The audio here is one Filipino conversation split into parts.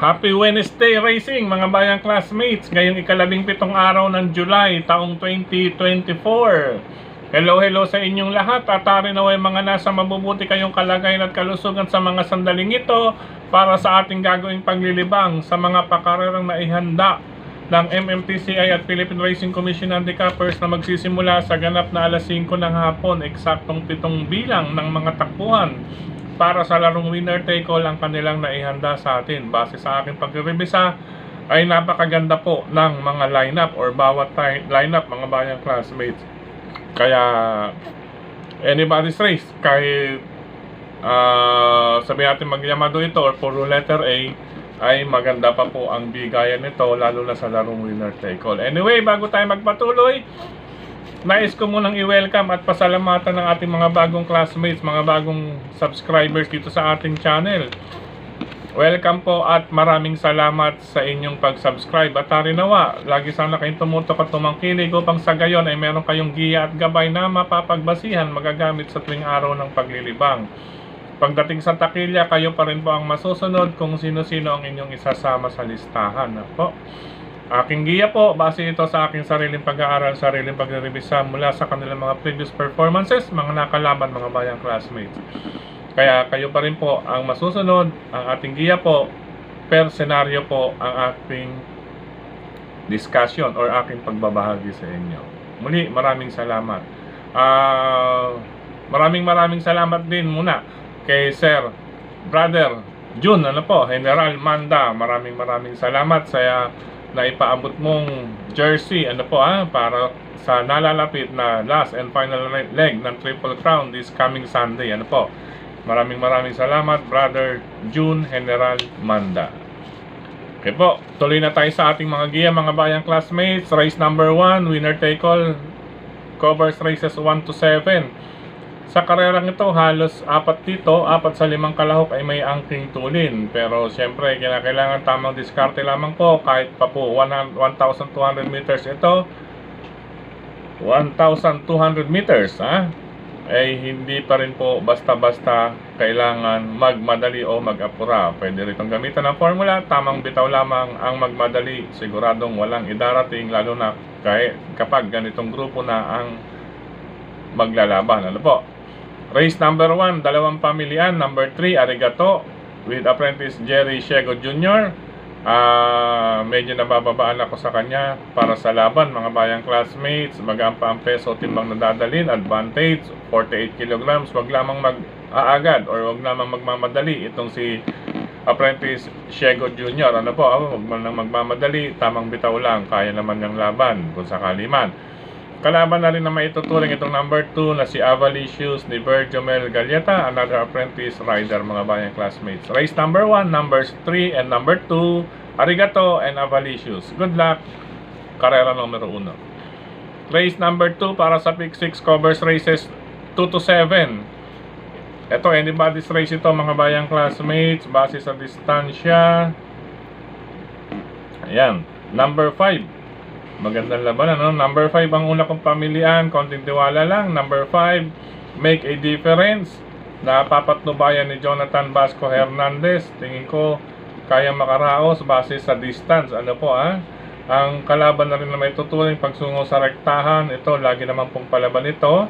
Happy Wednesday Racing mga bayang classmates. Ngayong ika-17 araw ng July taong 2024. Hello sa inyong lahat. Atari naway mga nasa mabubuti kayong kalagayan at kalusugan sa mga sandaling ito para sa ating gagawing paglilibang sa mga pakarerang naihanda ng MMTCI at Philippine Racing Commission Handicappers na magsisimula sa ganap na alas 5 ng hapon, eksaktong 7 bilang ng mga takbuhan para sa larong winner take all ang kanilang naihanda sa atin. Base sa aking pagre-revisa ay napakaganda po ng mga lineup or bawat lineup mga bayang classmates. Kaya anybody's race, kahit sabihin natin magyamado ito or puro letter A, ay maganda pa po ang bigayan nito, lalo na sa larong winner take all. Anyway, bago tayo magpatuloy, nais ko munang i-welcome at pasalamatan ng ating mga bagong classmates, mga bagong subscribers dito sa ating channel. Welcome po at maraming salamat sa inyong pag-subscribe. At nawa, lagi sana kayong tumutok at tumangkilig upang sa gayon ay meron kayong giya at gabay na mapapagbasihan magagamit sa tuwing araw ng paglilibang. Pagdating sa takilya, kayo pa rin po ang masusunod kung sino-sino ang inyong isasama sa listahan. Po. Aking giya po, base ito sa aking sariling pag-aaral, sariling pagre-revisa mula sa kanilang mga previous performances, mga nakalaban, mga bayang classmates. Kaya kayo pa rin po ang masusunod, ang ating giya po, per senaryo po ang ating discussion or aking pagbabahagi sa inyo. Muli, maraming salamat. Maraming salamat din muna kay Sir Brother Jun, General Manda. Maraming salamat sa na ipaabot mong jersey para sa nalalapit na last and final leg ng Triple Crown this coming Sunday. Maraming salamat, Brother June General Manda. Okay po, tuloy na tayo sa ating mga giya mga bayang classmates. Race number 1, winner take all, covers races 1 to 7. Sa karerang ito, halos 4 sa 5 kalahok ay may angking tulin. Pero siyempre, kinakailangan tamang diskarte lamang po. Kahit pa po 1,200 meters ito, 1,200 meters, ay hindi pa rin po basta-basta kailangan magmadali o mag-apura. Pwede ritong gamitan ng formula, tamang bitaw lamang ang magmadali. Siguradong walang idarating, lalo na kapag ganitong grupo na ang maglalaban. Race number 1, dalawang pamilian. Number 3, Arigato with apprentice Jerry Shego Jr. Medyo nabababaan ako sa kanya para sa laban mga bayang classmates. Magaan pa ang peso timbang na dadalhin. Advantage 48 kilograms. Wag lamang mag-aagad or wag lamang magmamadali itong si apprentice Shego Jr. Wag man lang magmamadali, tamang bitaw lang, kaya naman niyang laban kung sakali man. Kalaban na rin na maituturing itong number 2 na si Avalicious ni Virgil Mel Galleta, another apprentice rider mga bayang classmates. Race number 1, numbers 3 and number 2, Arigato and Avalicious. Good luck, karera numero 1. Race number 2 para sa Pick 6 covers races 2 to 7. Ito, anybody's race ito mga bayang classmates, base sa distansya. Ayan, number 5. Magandang laban, Number 5 ang una kong pamilian, konting tiwala lang. Number 5, Make a Difference. Napapatnubayan ni Jonathan Vasco Hernandez. Tingin ko kaya makaraos base sa distance. Ang kalaban na rin na may tuturing pagsungo sa rektahan. Ito, lagi naman pong palaban ito.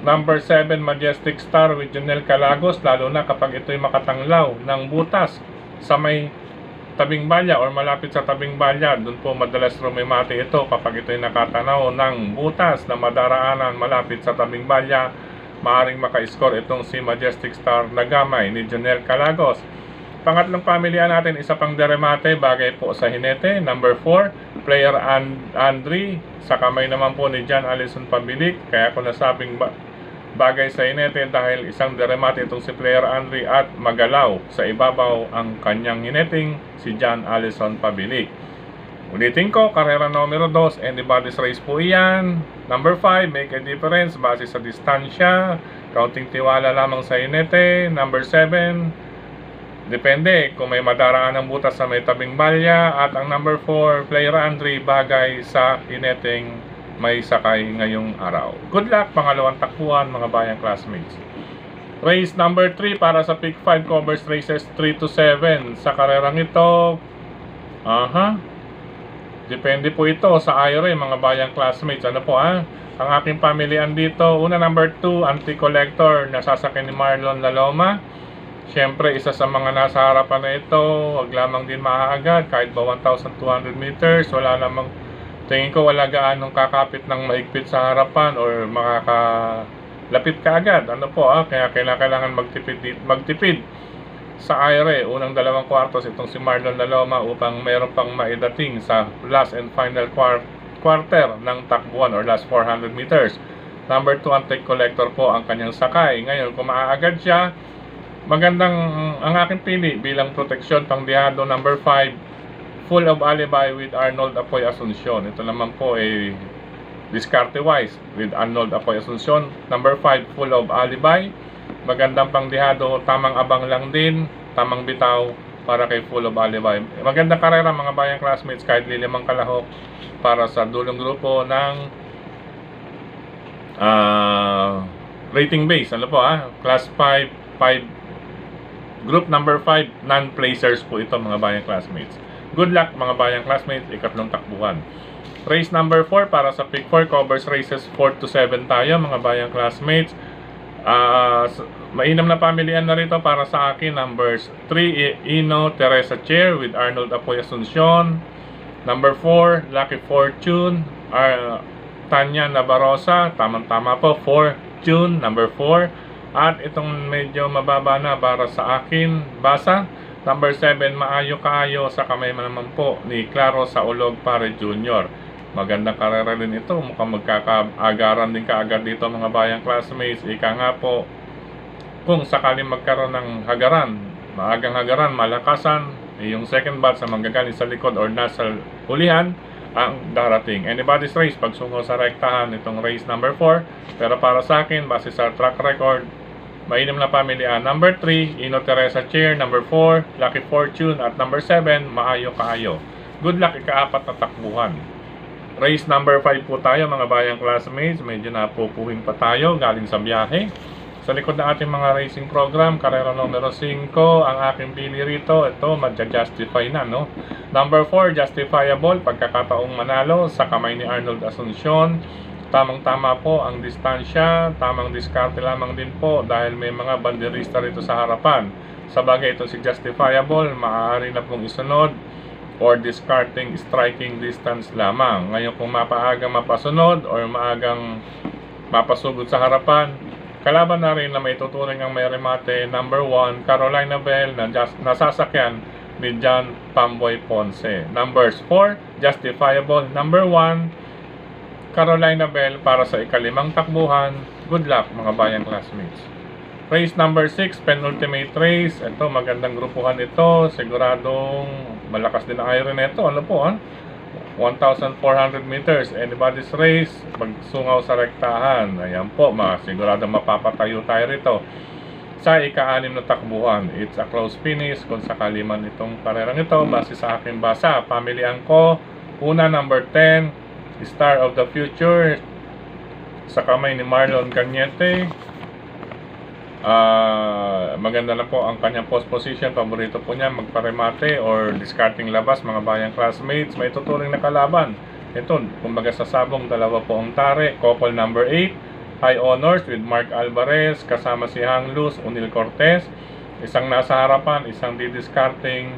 Number 7, Majestic Star with Jonel Calagos. Lalo na kapag ito'y makatanglaw ng butas sa may tabing balya or malapit sa tabing balya, doon po madalas rumimati ito kapag ito'y nakatanaw ng butas na madaraanan malapit sa tabing balya. Maaring maka-score itong si Majestic Star na gamay ni Jonel Calagos. Pangatlong pamilihan natin, isa pang deremate, bagay po sa hinete. Number 4, Player Andre, sa kamay naman po ni John Allison Pabilik. Kaya ko nasabing bagay sa hinete dahil isang deremate itong si Player Andre at magalaw sa ibabaw ang kanyang hineting si John Allison Pabilik. Ulitin ko, karera numero 2, anybody's race po iyan. Number 5, Make a Difference, base sa distansya, counting tiwala lamang sa hinete. Number 7, depende kung may madaraan ng butas sa may tabing balya. At ang number 4, Player Andre, bagay sa hineting may sakay ngayong araw. Good luck, pangalawang takbuhan mga bayang classmates. Race number 3 para sa Pick 5 covers races 3 to 7. Sa karerang ito, depende po ito sa IRA, mga bayang classmates. Ano po Ang aking pamilihan dito, una number 2, anti-collector na sasakyan ni Marlon Laloma. Siyempre, isa sa mga nasa harapan na ito, wag lamang din maaagad, kahit ba 1,200 meters, wala lamang, tingin ko wala gaanong kakapit ng maigpit sa harapan or makakalapit ka agad. Ano po kaya kailangan magtipid sa IRA. Unang 2 kwartos itong si Marlon Laloma upang meron pang maidating sa last and final quarter ng takbuhan or last 400 meters. Number 2, anti-collector po ang kanyang sakay. Ngayon, kung maaagad siya, magandang ang aking pili bilang proteksyon pangdihado. Number 5, Full of Alibi with Arnold Apoy Asuncion. Ito naman po ay discarte wise with Arnold Apoy Asuncion. Number 5, Full of Alibi. Magandang pangdihado, tamang abang lang din, tamang bitaw para kay Full of Alibi. Magandang karera mga bayang classmates, kahit lilimang kalahok para sa dulong grupo ng rating base. Ano po Class 5 Group number 5, non-placers po ito mga bayang classmates. Good luck mga bayang classmates, ikatlong takbuhan. Race number 4 para sa Pick 4 covers races 4 to 7 tayo mga bayang classmates. Mainam na pamilihan na rito para sa akin. Numbers 3, Ino Teresa Chair with Arnold Apoy Asuncion. Number 4, Lucky Fortune, Tanya Nabarosa. Tamang-tama po, Fortune, number 4. At itong medyo mababa na para sa akin, Basa. Number 7, Maayo Kaayo sa kamay naman po ni Claro Saulog Pare Jr. Magandang karera din ito. Mukhang magkakaagaran din kaagad dito mga bayang classmates. Ika nga po, kung sakaling magkaroon ng hagaran, maagang hagaran, malakasan, yung second batch na manggagaling sa likod or nasa hulihan ang darating. Anybody's race pagsungo sa rektahan itong race number 4. Pero para sa akin, base sa track record, mainam na pamilihan. Number 3, Ino Teresa Chair. Number 4, Lucky Fortune. At number 7, Maayo Kaayo. Good luck ika-4 na takbuhan. Race number 5 po tayo mga bayang classmates. Medyo napupuhin pa tayo galing sa biyahe. Sa likod ng ating mga racing program, karera numero 5, ang aking pili rito, ito, madja-justify na, no? Number 4, Justifiable, pagkakataong manalo sa kamay ni Arnold Asuncion. Tamang-tama po ang distansya, tamang diskarte lamang din po dahil may mga banderista rito sa harapan. Sa bagay ito si Justifiable, maaari na pong isunod or discarding striking distance lamang. Ngayon kung mapaagang mapasunod or maagang mapasugod sa harapan, kalaban na rin na may tuturing ang may remate. Number 1, Carolina Bell na nasasakyan ni John Pamboy Ponce. Numbers 4, Justifiable. Number 1, Carolina Bell para sa ika-5 takbuhan. Good luck mga bayang classmates. Race number 6, penultimate race. Ito, magandang grupuhan ito. Siguradong malakas din ang iron nito. Ano po 1,400 meters. Anybody's race. Pagsungaw sa rektahan. Ayan po, siguradong mapapatayo tayo rito sa ika-6 na takbuhan. It's a close finish kung sakali man itong karerang ito. Base sa aking basa, pamilihan ko. Una, number 10, Star of the Future sa kamay ni Marlon Cañete. Maganda na po ang kanyang post position. Paborito po niya magparemate or discarding labas mga bayang classmates. May tuturing na kalaban. Ito, kumbaga sa sabong, dalawa po ang tare. Couple number 8, High Honors with Mark Alvarez, kasama si Hang Luz, Unil Cortez. Isang nasa harapan, isang didiscarding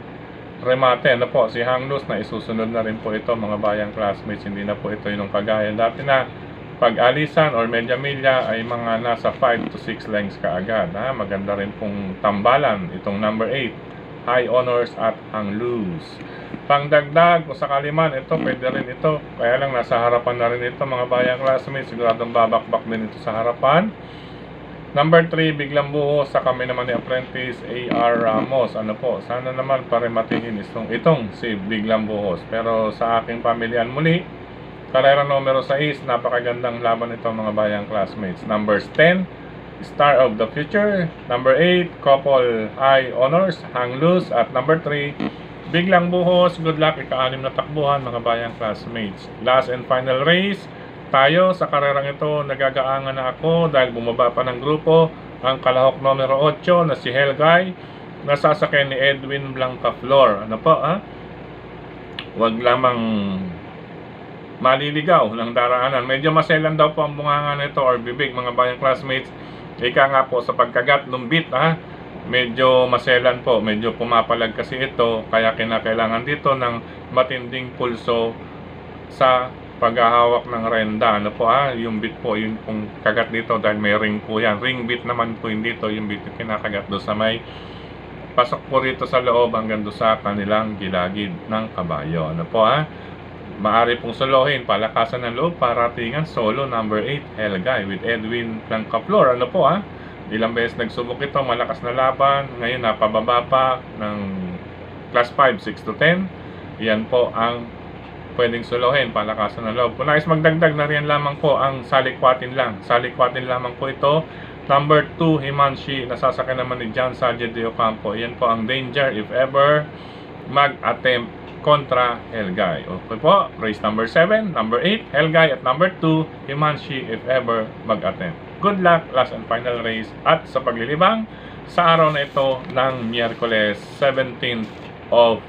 remate. Ano po, si Hang Luz na isusunod na rin po ito mga bayang classmates. Hindi na po ito yung kagaya dati na pag-alisan or medya-milya ay mga nasa 5 to 6 lengths kaagad. Maganda rin pong tambalan itong number 8, High Honors at Hang Luz. Pangdagdag, kung sakali man, ito, pwede rin ito. Kaya lang nasa harapan na rin ito mga bayang classmates. Siguradong babakbak din ito sa harapan. Number 3, Biglang Buhos sa kami naman ni Apprentice A.R. Ramos. Ano po, sana naman parematihin itong si Biglang Buhos. Pero sa aking pamilyan muli, karera numero 6, napakagandang laban ito mga bayang classmates. Numbers 10, Star of the Future. Number 8, Couple High Honors, Hang Luz. At number 3, Biglang Buhos. Good luck, ika-6 na takbuhan mga bayang classmates. Last and final race tayo sa karerang ito. Nagagaangan na ako dahil bumaba pa ng grupo. ang kalahok numero 8 na si Helgay, nasasakyan ni Edwin Blancaflor. Ano po, Huwag lamang maliligaw ng daraanan. Medyo maselan daw po ang bunganga nito or bibig, mga bayang classmates. Ika nga po sa pagkagat ng bit, medyo maselan po, medyo pumapalag kasi ito, kaya kinakailangan dito ng matinding pulso sa paghahawak ng renda. Ano po, yung bit po, yung pong kagat dito dahil may ring po yan. Ring bit naman po hindi dito, yung bit yung kinakagat do sa may pasok po rito sa loob hanggang do sa kanilang gilagid ng kabayo. Ano po, Maaari pong solohin, palakasan ng loob, paratingan, solo number 8, Helgay with Edwin Blancaflor. Ano po, ilang beses nagsubok ito, malakas na laban, ngayon napababa pa ng class 5, 6 to 10. Yan po ang pwedeng solohin, palakasan ng loob. Kung nais magdagdag na rin lamang po ang salikwatin lang. Salikwatin lamang po ito. Number 2, Himanshi, nasasakyan naman ni John Sajid de Ocampo. Yan po ang danger if ever mag-attempt kontra Helgay. Okay po, race number 7, number 8, Helgay, at number 2, Himanshi if ever mag-attempt. Good luck, last and final race at sa paglilibang sa araw na ito ng Miyerkules 17th of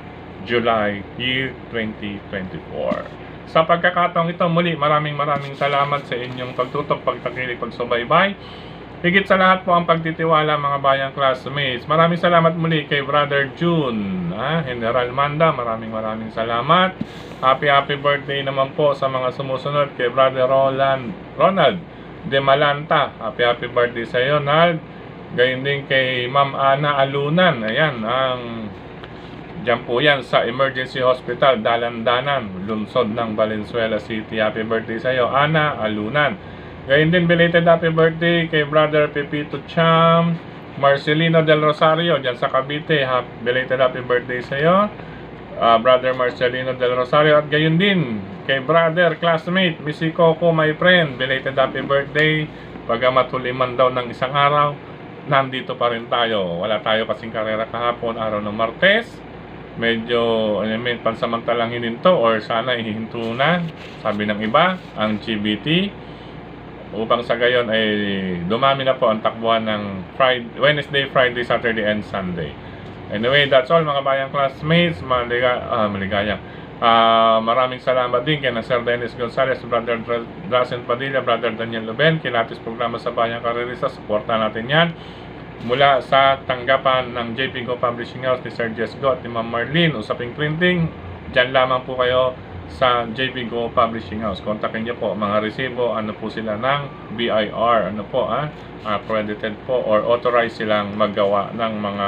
July, year 2024. Sa pagkakataong ito, muli maraming salamat sa inyong pagtutok, pagtakilig, pagsubaybay. Higit sa lahat po ang pagtitiwala, mga bayang classmates. Maraming salamat muli kay Brother June, General Manda, maraming salamat. Happy birthday naman po sa mga sumusunod kay Brother Ronald De Malanta. Happy birthday sa iyo, Nald. Gayun din kay Ma'am Ana Alunan. Ayan, diyan po yan sa Emergency Hospital, Dalandanan, lungsod ng Valenzuela City. Happy birthday sa iyo, Ana Alunan. Gayun din, belated happy birthday kay Brother Pepito Cham, Marcelino Del Rosario, dyan sa Cavite. Belated happy birthday sa iyo, Brother Marcelino Del Rosario. At gayun din kay Brother Classmate Missy Coco, my friend, belated happy birthday. Pagamat huliman daw ng isang araw, nandito pa rin tayo. Wala tayo kasing karera kahapon, araw ng Martes. Medyo pansamantalang hininto or sana ihinto na, sabi ng iba, ang GBT. Upang sa gayon ay dumami na po ang takbuhan ng Wednesday, Friday, Saturday, and Sunday. Anyway, that's all mga bayang classmates. Maligaya. Maraming salamat din kay Sir Dennis Gonzalez, Brother Drazen Padilla, Brother Daniel Luben, kilatis programa sa Bayang Karerista. Suporta natin yan. Mula sa tanggapan ng JP Go Publishing House ni Sir Jess Go at ni Ma'am Marlene, usaping printing, dyan lamang po kayo sa JP Go Publishing House. Kontakin niyo po mga resibo, ano po sila ng BIR, accredited po or authorized silang maggawa ng mga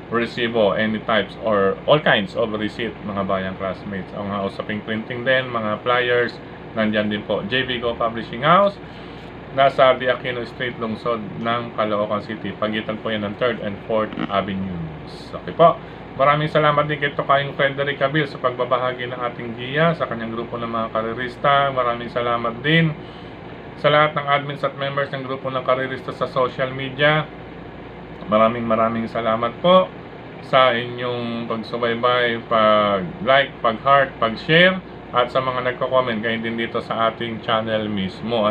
resibo, any types or all kinds of receipt, mga bayang classmates. Ang mga usaping printing din, mga flyers, nandyan din po. JP Go Publishing House, nasa Di Aquino Street, lungsod ng Caloocan City. Pagitan po yan ng 3rd and 4th Avenues. Okay po. Maraming salamat din kay Tokayong Frederick Cabil sa pagbabahagi ng ating giya sa kanyang grupo ng mga karerista. Maraming salamat din sa lahat ng admins at members ng grupo ng karerista sa social media. Maraming salamat po sa inyong pagsubaybay, pag-like, pag-heart, pag-share, at sa mga nagko-comment kayo din dito sa ating channel mismo.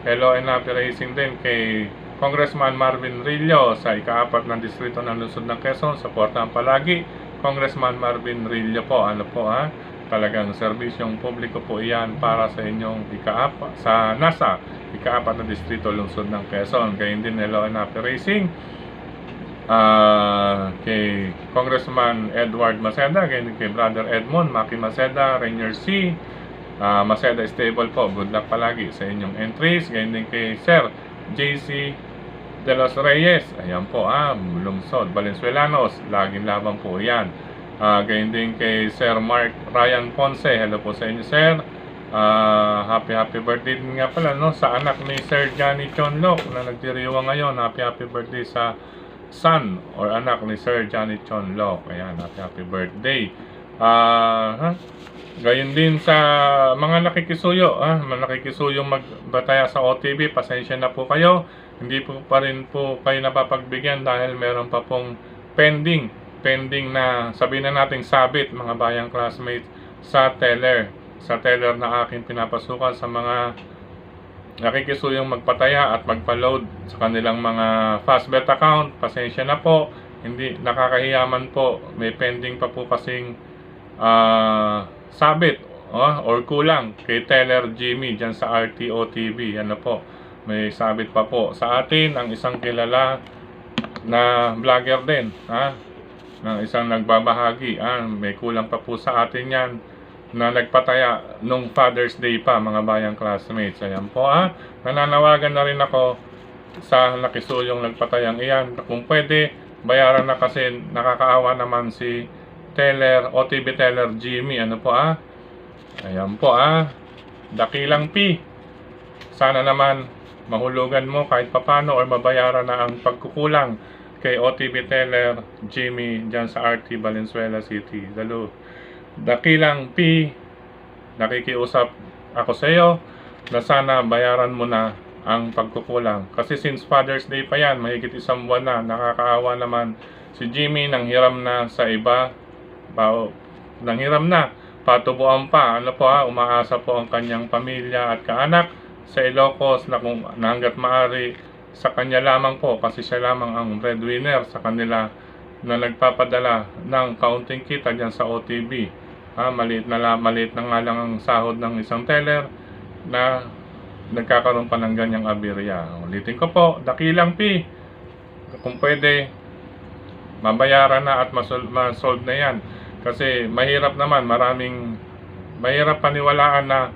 Hello and happy racing din kay Congressman Marvin Rillo sa ika-4 ng distrito ng lungsod ng Quezon. Suportahan palagi Congressman Marvin Rillo po. Talagang serbisyong publiko po iyan para sa inyong nasa ika-4 na distrito lungsod ng Quezon. Gayun din, hello and happy racing kay Congressman Edward Maceda, gayun din kay Brother Edmond Maki Maceda, Rainier C. Maceda Stable po. Good luck palagi sa inyong entries. Gayun din kay Sir JC De Los Reyes, ayan po, lungsod Valenzuelanos, laging laban po yan. Gayun din kay Sir Mark Ryan Ponce, hello po sa inyo, sir. Happy birthday din nga pala sa anak ni Sir Johnny Chonloc na nagdiriwa ngayon. Happy birthday sa son or anak ni Sir Johnny Chonloc. Ayan, happy birthday. Gayun din sa mga nakikisuyo, nakikisuyong magbataya sa OTV, pasensya na po kayo. Hindi po pa rin po kayo napapagbigyan dahil meron pa pong pending na sabihin na nating sabit, mga bayang classmates, sa teller na aking pinapasukan sa mga nakikisuyong magpataya at magpa-load sa kanilang mga Fastbet account. Pasensya na po, hindi nakakahiyaman po. May pending pa po kasing sabit or kulang kay Teller Jimmy dyan sa RTO TV. Ano po, may sabit pa po sa atin ang isang kilala na vlogger din, ng isang nagbabahagi. May kulang pa po sa atin yan na nagpataya nung Father's Day pa, mga bayang classmates. Ayan po, nananawagan na rin ako sa nakisuyong nagpatayang iyan. Kung pwede, bayaran na kasi nakakaawa naman si Teller, OTB Teller Jimmy. Ano po, ayan po, dakilang P. Sana naman mahulugan mo kahit papano or mabayaran na ang pagkukulang kay OTB Teller Jimmy dyan sa RT Valenzuela City. Dakilang P, nakikiusap ako sa iyo na sana bayaran mo na ang pagkukulang. Kasi since Father's Day pa yan, mahigit isang buwan na, nakakaawa naman si Jimmy, nanghiram na sa iba, nanghiram na, patubuan pa. Ano po, umaasa po ang kanyang pamilya at kaanak sa Ilocos na kung hanggat maaari sa kanya lamang po, kasi siya lamang ang breadwinner sa kanila na nagpapadala ng kaunting kita dyan sa OTB. Maliit na nga lang ang sahod ng isang teller na nagkakaroon pa ng ganyang aberya. Ulitin ko po, dakilang P, kung pwede mabayaran na at masolve na yan. Kasi mahirap naman, mahirap paniwalaan na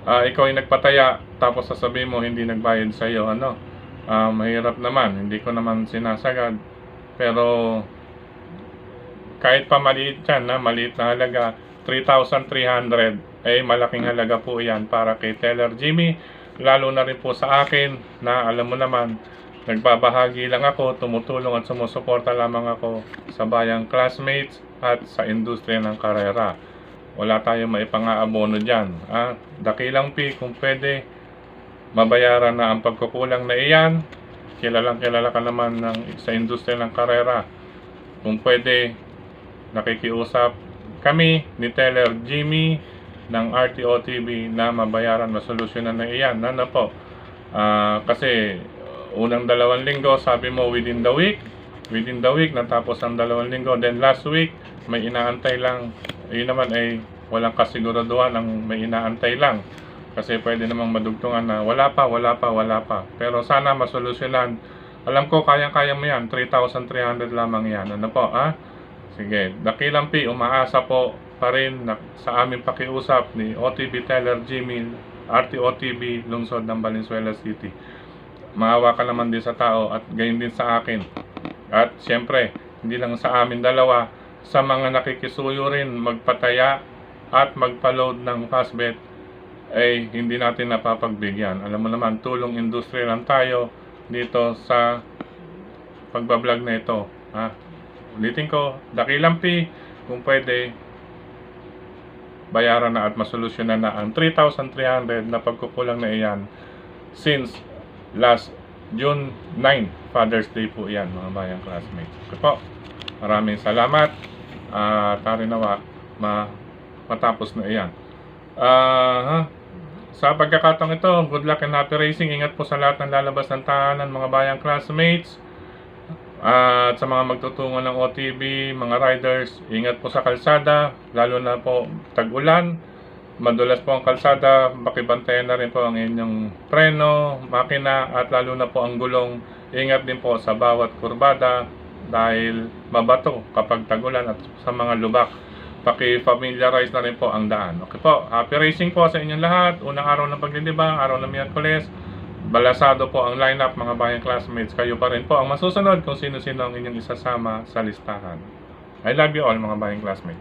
ikaw ay nagpataya tapos sasabihin mo hindi nagbayad sa iyo. Mahirap naman, hindi ko naman sinasagad, pero kahit pa maliit yan, maliit na halaga, 3,300, malaking halaga po yan para kay Teller Jimmy, lalo na rin po sa akin na alam mo naman, nagbabahagi lang ako, tumutulong at sumusuporta lamang ako sa bayang classmates at sa industriya ng karera. Wala tayong maipang-aabono dyan. Dakilang P, kung pwede, mabayaran na ang pagkukulang na iyan. Kilalang kilala ka naman sa industriya ng karera. Kung pwede, nakikiusap kami ni Teller Jimmy ng RTO TV na mabayaran, masolusyonan na iyan. Ano po? Kasi unang 2 linggo, sabi mo within the week, natapos ang 2 linggo. Then last week, may inaantay lang. Yun naman ay walang kasiguraduhan ang may inaantay lang. Kasi pwede namang madugtungan na wala pa. Pero sana masolusyonan. Alam ko, kayang-kaya mo yan. 3,300 lamang yan. Ano po, Sige, dakilang P, umaasa po pa rin sa aming pakiusap ni OTB Teller Jimmy, RTOTB, lungsod ng Valenzuela City. Maawa ka naman din sa tao at gayon din sa akin. At siyempre, hindi lang sa amin dalawa, sa mga nakikisuyo rin magpataya at magpa-load ng Fastbet, ay hindi natin napapagbigyan. Alam mo naman, tulong industriya lang tayo dito sa pagbablog na ito. Ulitin ko, dakilang P, kung pwede, bayaran na at masolusyonan na ang 3,300 na pagkukulang na iyan since last June 9, Father's Day po iyan, mga bayang classmates. Okay po, maraming salamat. Tari nawa, matapos na iyan. Sa pagkakataong ito, good luck and happy racing. Ingat po sa lahat ng lalabas ng tahanan, mga bayang classmates. At sa mga magtutungo ng OTB, mga riders, ingat po sa kalsada, lalo na po tag-ulan. Madulas po ang kalsada, bakibantayan na rin po ang inyong preno, makina, at lalo na po ang gulong. Ingat din po sa bawat kurbada dahil mabato kapag tag-ulan at sa mga lubak. Paki-familiarize na rin po ang daan. Okay po, happy racing po sa inyong lahat. Unang araw ng paglilibang, araw ng Miyerkules. Balasado po ang lineup, mga bayang classmates. Kayo pa rin po ang masusunod kung sino-sino ang inyong isasama sa listahan. I love you all, mga bayang classmates.